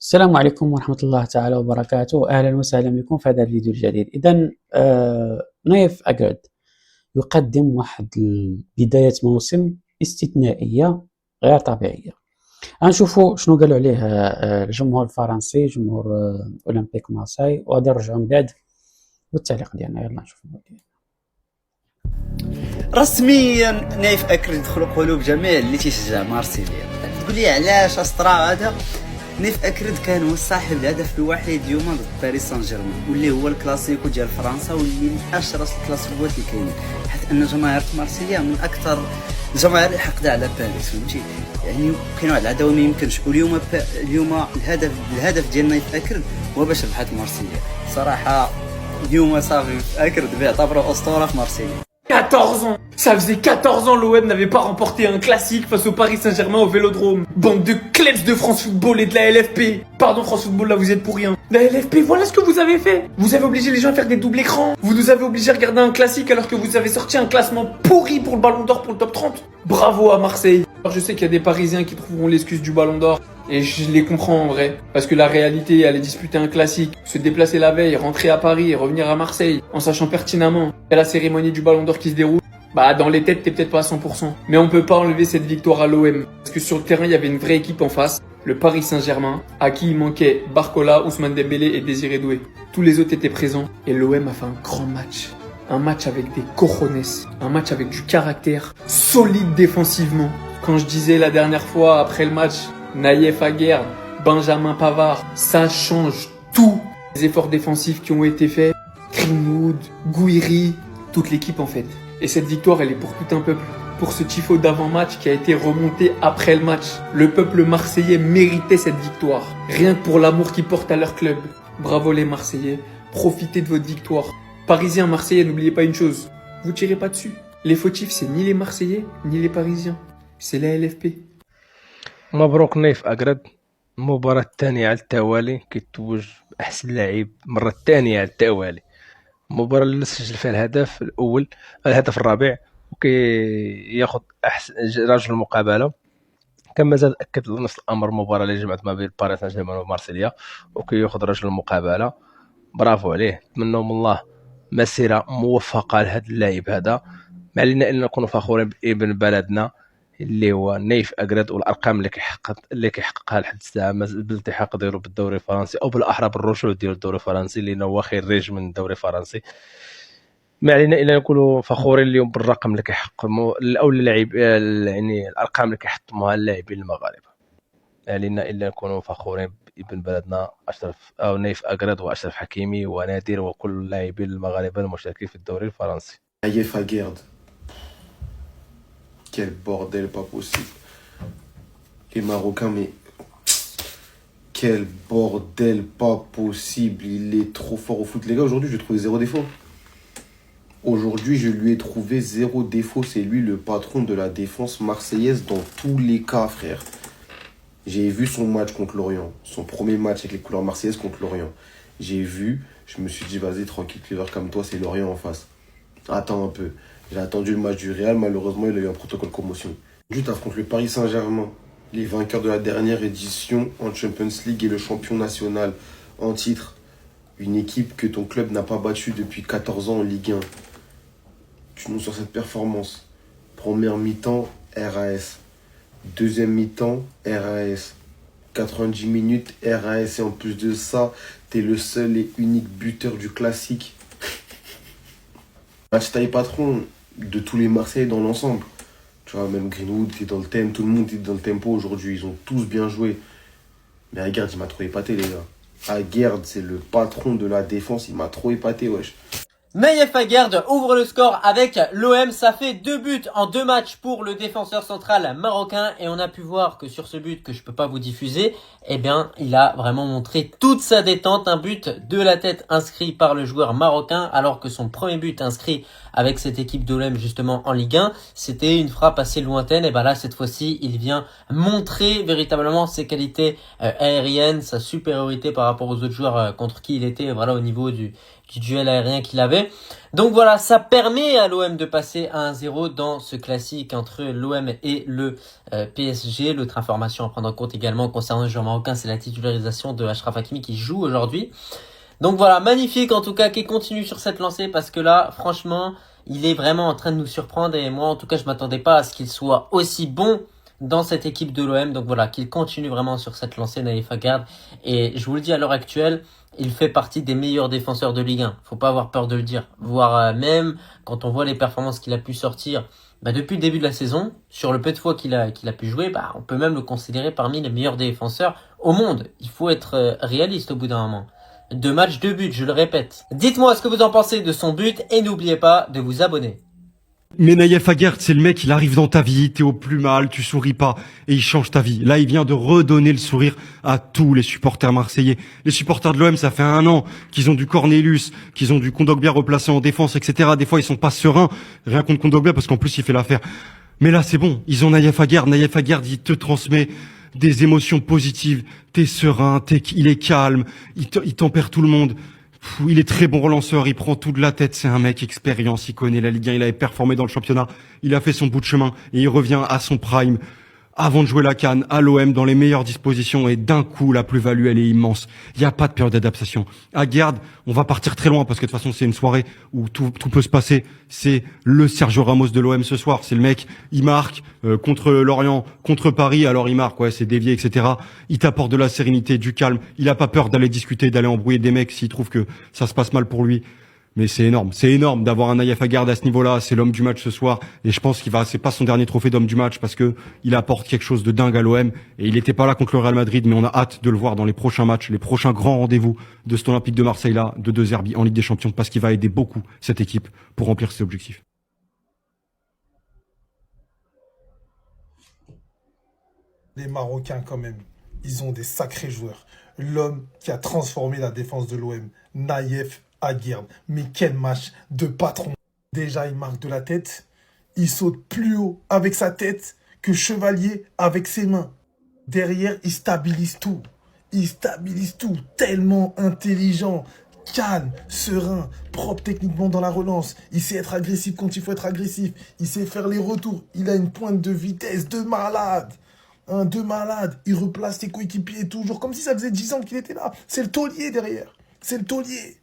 السلام عليكم ورحمة الله تعالى وبركاته، أهلا وسهلا بكم في هذا الفيديو الجديد. إذا نايف أجرد يقدم واحد بداية موسم استثنائية غير طبيعية. غنشوفوا شنو قالوا عليه الجمهور الفرنسي، جمهور أولمبيك مارساي، وغادي نرجعوا من بعد والتعليق ديالنا. يلا نشوف رسميا نايف أكرد يدخل قلوب جميع اللي تيشجع مارسيليا. تقول لي علاش اسطرا هذا؟ نايف أكرد كان هو صاحب الهدف الوحيد اليوم ضد باريس سان جيرمان، واللي هو الكلاسيكو ديال فرنسا، واللي من اشرس الكلاسيكوات اللي كاينين، حيت ان جماهير مارسيليا من اكثر الجماهير اللي حقده على باريس، فهمتي؟ يعني كاين واحد العداوه ما يمكنش. واليوم الهدف ديال نايف أكرد هو باش ربحت مارسيليا. صراحه اليوم صافي أكرد بيعتبره اسطوره في مارسيليا. 14 ans. Ça faisait 14 ans l'OM n'avait pas remporté un classique face au Paris Saint-Germain au Vélodrome. Bande de klebs de France Football et de la LFP. Pardon France Football, là vous êtes pour rien. La LFP, voilà ce que vous avez fait. Vous avez obligé les gens à faire des doubles écrans. Vous nous avez obligé à regarder un classique alors que vous avez sorti un classement pourri pour le Ballon d'Or pour le top 30. Bravo à Marseille. Alors je sais qu'il y a des Parisiens qui trouveront l'excuse du Ballon d'Or. Et je les comprends en vrai. Parce que la réalité, aller disputer un classique, se déplacer la veille, rentrer à Paris et revenir à Marseille, en sachant pertinemment qu'il y a la cérémonie du Ballon d'Or qui se déroule, bah dans les têtes t'es peut-être pas à 100%. Mais on peut pas enlever cette victoire à l'OM. Parce que sur le terrain, il y avait une vraie équipe en face. Le Paris Saint-Germain, à qui il manquait Barcola, Ousmane Dembélé et Désiré Doué. Tous les autres étaient présents. Et l'OM a fait un grand match. Un match avec des cojones. Un match avec du caractère. Solide défensivement. Quand je disais la dernière fois après le match, Naïef Aguerd, Benjamin Pavard, ça change tout. Les efforts défensifs qui ont été faits, Greenwood, Gouiri, toute l'équipe en fait. Et cette victoire, elle est pour tout un peuple. Pour ce tifo d'avant-match qui a été remonté après le match. Le peuple marseillais méritait cette victoire. Rien que pour l'amour qu'ils portent à leur club. Bravo les Marseillais, profitez de votre victoire. Parisiens, Marseillais, n'oubliez pas une chose, vous tirez pas dessus. Les fautifs, c'est ni les Marseillais, ni les Parisiens. C'est la LFP. مبروك نايف أجرد. المباراة الثانية على التوالي كيتوج بأحسن لاعب مرة الثانية على التوالي. المباراة اللي سجل فيها الهدف الأول، الهدف الرابع، وكياخد أحسن رجل المقابلة. كما زاد أكد نفس الأمر المباراة اللي جمعت ما بين باريس سان جيرمان ومارسيليا، وكياخد رجل المقابلة. برافو عليه، نتمنى من الله مسيرة موفقة لهذا اللاعب هذا. ما علينا إلا نكونوا فخورين بابن بلدنا اللي هو نايف أجرد، والارقام اللي كيحققها لحد الساعه بالالتحاق ديالو بالدوري الفرنسي، او بالاحرى بالرجوع ديال الدوري الفرنسي، لانه هو خريج من الدوري الفرنسي. ما علينا الا نكونوا فخورين اليوم بالرقم اللي كيحقق او اللاعب، يعني الارقام اللي كيحطموها اللاعبين المغاربه. ما علينا الا نكونوا فخورين بابن بلدنا اشرف او نايف أجرد واشرف حكيمي ونادر وكل اللاعبين المغاربه المشاركين في الدوري الفرنسي. Naïef Aguerd. Quel bordel pas possible. Les Marocains, mais quel bordel pas possible. Il est trop fort au foot. Les gars, aujourd'hui, je lui ai trouvé zéro défaut. Aujourd'hui, je lui ai trouvé zéro défaut. C'est lui le patron de la défense marseillaise dans tous les cas, frère. J'ai vu son match contre Lorient. Son premier match avec les couleurs marseillaises contre Lorient. J'ai vu, je me suis dit, vas-y, tranquille, Clever, comme toi, c'est Lorient en face. Attends un peu. J'ai attendu le match du Real, malheureusement, il a eu un protocole commotion. Juste affronte le Paris Saint-Germain, les vainqueurs de la dernière édition en Champions League et le champion national en titre. Une équipe que ton club n'a pas battue depuis 14 ans en Ligue 1. Tu nous sors cette performance. Première mi-temps, RAS. Deuxième mi-temps, RAS. 90 minutes, RAS. Et en plus de ça, t'es le seul et unique buteur du classique. Match taille patron de tous les Marseillais dans l'ensemble. Tu vois, même Greenwood était dans le thème, tout le monde était dans le tempo aujourd'hui. Ils ont tous bien joué. Mais Aguerd, il m'a trop épaté, les gars. Aguerd, c'est le patron de la défense, il m'a trop épaté, wesh. Naïef Aguerd ouvre le score avec l'OM, ça fait 2 buts en 2 matchs pour le défenseur central marocain, et on a pu voir que sur ce but que je peux pas vous diffuser, eh bien il a vraiment montré toute sa détente, un but de la tête inscrit par le joueur marocain, alors que son premier but inscrit avec cette équipe de l'OM justement en Ligue 1, c'était une frappe assez lointaine. Et ben là cette fois-ci il vient montrer véritablement ses qualités aériennes, sa supériorité par rapport aux autres joueurs contre qui il était, voilà, au niveau du du duel aérien qu'il avait. Donc voilà, ça permet à l'OM de passer à 1-0 dans ce classique entre l'OM et le PSG. L'autre information à prendre en compte également concernant le joueur marocain, c'est la titularisation de Achraf Hakimi qui joue aujourd'hui. Donc voilà, magnifique en tout cas qu'il continue sur cette lancée parce que là, franchement, il est vraiment en train de nous surprendre et moi en tout cas je m'attendais pas à ce qu'il soit aussi bon dans cette équipe de l'OM. Donc voilà, qu'il continue vraiment sur cette lancée, Naïf Aguerd. Et je vous le dis, à l'heure actuelle, il fait partie des meilleurs défenseurs de Ligue 1. Faut pas avoir peur de le dire. Voire même quand on voit les performances qu'il a pu sortir depuis le début de la saison, sur le peu de fois qu'il a pu jouer, on peut même le considérer parmi les meilleurs défenseurs au monde. Il faut être réaliste au bout d'un moment. 2 matchs, 2 buts, je le répète. Dites-moi ce que vous en pensez de son but et n'oubliez pas de vous abonner. Mais Naïef Aguerd, c'est le mec, il arrive dans ta vie, t'es au plus mal, tu souris pas, et il change ta vie. Là, il vient de redonner le sourire à tous les supporters marseillais. Les supporters de l'OM, ça fait 1 an qu'ils ont du Cornelius, qu'ils ont du Kondogbia replacé en défense, etc. Des fois, ils sont pas sereins, rien contre Kondogbia, parce qu'en plus, il fait l'affaire. Mais là, c'est bon, ils ont Naïef Aguerd. Naïef Aguerd, il te transmet des émotions positives. T'es serein, il est calme, il tempère tout le monde. Il est très bon relanceur, il prend tout de la tête, c'est un mec expérience, il connaît la Ligue 1, il avait performé dans le championnat, il a fait son bout de chemin et il revient à son prime avant de jouer la CAN à l'OM dans les meilleures dispositions et d'un coup la plus-value elle est immense. Il n'y a pas de période d'adaptation. Aguerd, on va partir très loin parce que de toute façon c'est une soirée où tout peut se passer. C'est le Sergio Ramos de l'OM ce soir. C'est le mec, il marque contre Lorient, contre Paris, alors il marque, ouais, c'est dévié, etc. Il t'apporte de la sérénité, du calme. Il a pas peur d'aller discuter, d'aller embrouiller des mecs s'il trouve que ça se passe mal pour lui. Mais c'est énorme d'avoir un Naïef Aguerd à ce niveau-là. C'est l'homme du match ce soir, et je pense c'est pas son dernier trophée d'homme du match parce que il apporte quelque chose de dingue à l'OM. Et il était pas là contre le Real Madrid, mais on a hâte de le voir dans les prochains matchs, les prochains grands rendez-vous de cet Olympique de Marseille là, de De Zerbi en Ligue des Champions, parce qu'il va aider beaucoup cette équipe pour remplir ses objectifs. Les Marocains quand même, ils ont des sacrés joueurs. L'homme qui a transformé la défense de l'OM, Naïef Aguerd. Mais quel match de patron. Déjà, il marque de la tête. Il saute plus haut avec sa tête que Chevalier avec ses mains. Derrière, il stabilise tout. Il stabilise tout. Tellement intelligent, calme, serein, propre techniquement dans la relance. Il sait être agressif quand il faut être agressif. Il sait faire les retours. Il a une pointe de vitesse de malade. De malade. Il replace ses coéquipiers toujours comme si ça faisait 10 ans qu'il était là. C'est le taulier derrière. C'est le taulier.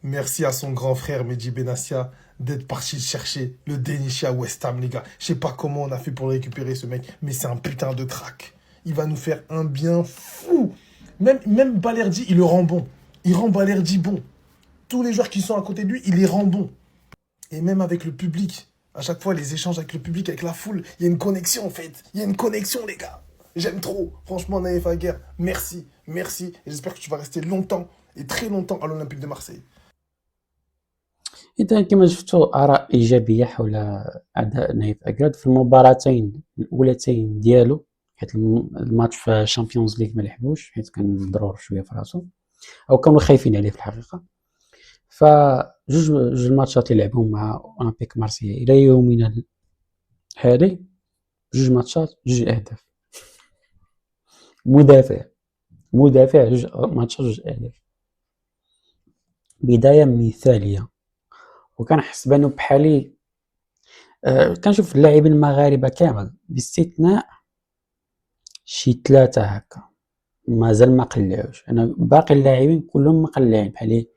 Merci à son grand frère Mehdi Benassia d'être parti le chercher, le dénicher à West Ham, les gars. Je sais pas comment on a fait pour le récupérer, ce mec, mais c'est un putain de crack. Il va nous faire un bien fou. Même Balerdi, il le rend bon. Il rend Balerdi bon. Tous les joueurs qui sont à côté de lui, il les rend bons. Et même avec le public, à chaque fois, les échanges avec le public, avec la foule, il y a une connexion en fait. Il y a une connexion, les gars. J'aime trop. Franchement, Naïef Aguerd, merci. Merci. Et j'espère que tu vas rester longtemps et très longtemps à l'Olympique de Marseille. إذا كما شفتوا آراء إيجابية حول أداء نايف أكرد في المباراتين الأولتين ديالو، حيت الماتش في شامبيونز ليغ ما لعبوش حيت كان مضرور شوية في راسو أو كانوا خايفين عليه في الحقيقة. فجوج الماتشات اللي لعبهم مع أولمبيك مارسيليا إلى يومنا هذه، جوج ماتشات جوج أهداف. مدافع جوج ماتشات جوج أهداف. بداية مثالية. وكنحس بانه بحالي كنشوف اللاعبين المغاربه كامل باستثناء شي 3 هكا مازال ما قلعوش. انا باقي اللاعبين كلهم مقلعين بحالي،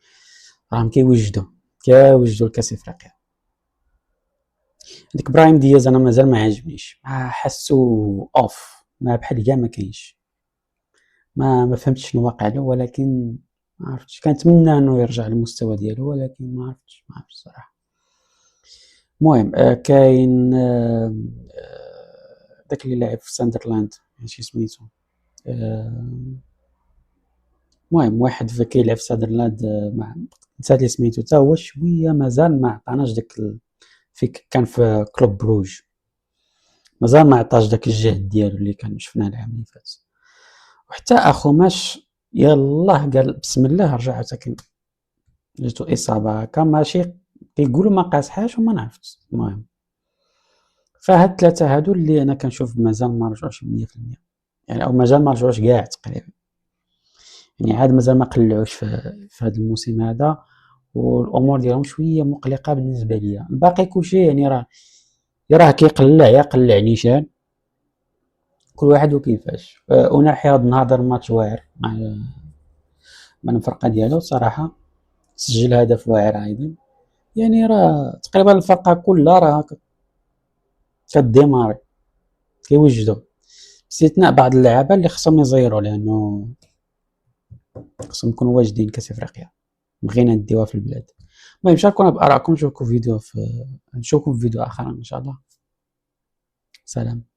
راهم كيوجدوا لكاس افريقيا. ديك برايم دياز انا مازال ما عجبنيش، حسو اوف، ما بحال كاع ما كاينش، ما فهمتش شنو واقع له، ولكن ما عرفتش. كنتمنى انه يرجع للمستوى ديالو، ولكن ما عرفتش صراحه. المهم كاين داك اللي لعب في ساندرلاند ماشي سميتو، المهم واحد كيلعب في ساندرلاند مع نسيت لي سميتو، حتى هو شويه مازال ما عطاناش داك كان في كلوب بروج، مازال ما عطاش داك الجهد ديالو اللي كان شفناه العام اللي فات. وحتى اخو ماش يلاه قال بسم الله رجع حتى جاتو اصابه هكا، ماشي كيقولوا ما قاصحاش وما نعرفتش. المهم فهاد الثلاثه هادو اللي انا كنشوف مازال ما رجعوش 100%، يعني او مازال ما رجعوش كاع تقريبا، يعني عاد مازال ما قلعوش في هذا الموسم هذا. والامور ديالهم شويه مقلقه بالنسبه ليا. الباقي كلشي يعني راه كيقلع نيشان، كل واحد وكيفاش. أناحي هاد النهار دار ماتش واعر مع الفرقه ديالو الصراحه، سجل هدف واعر ايضا. يعني راه تقريبا الفرقه كلها راه كديماري كيوجدوا، باستثناء بعض اللعابه اللي خصهم يزيروا لانه خصهم يكونوا واجدين كاس افريقيا بغينا نديوها في البلاد. المهم شاركونا بارائكم، نشوفكم في فيديو اخر ان شاء الله. سلام.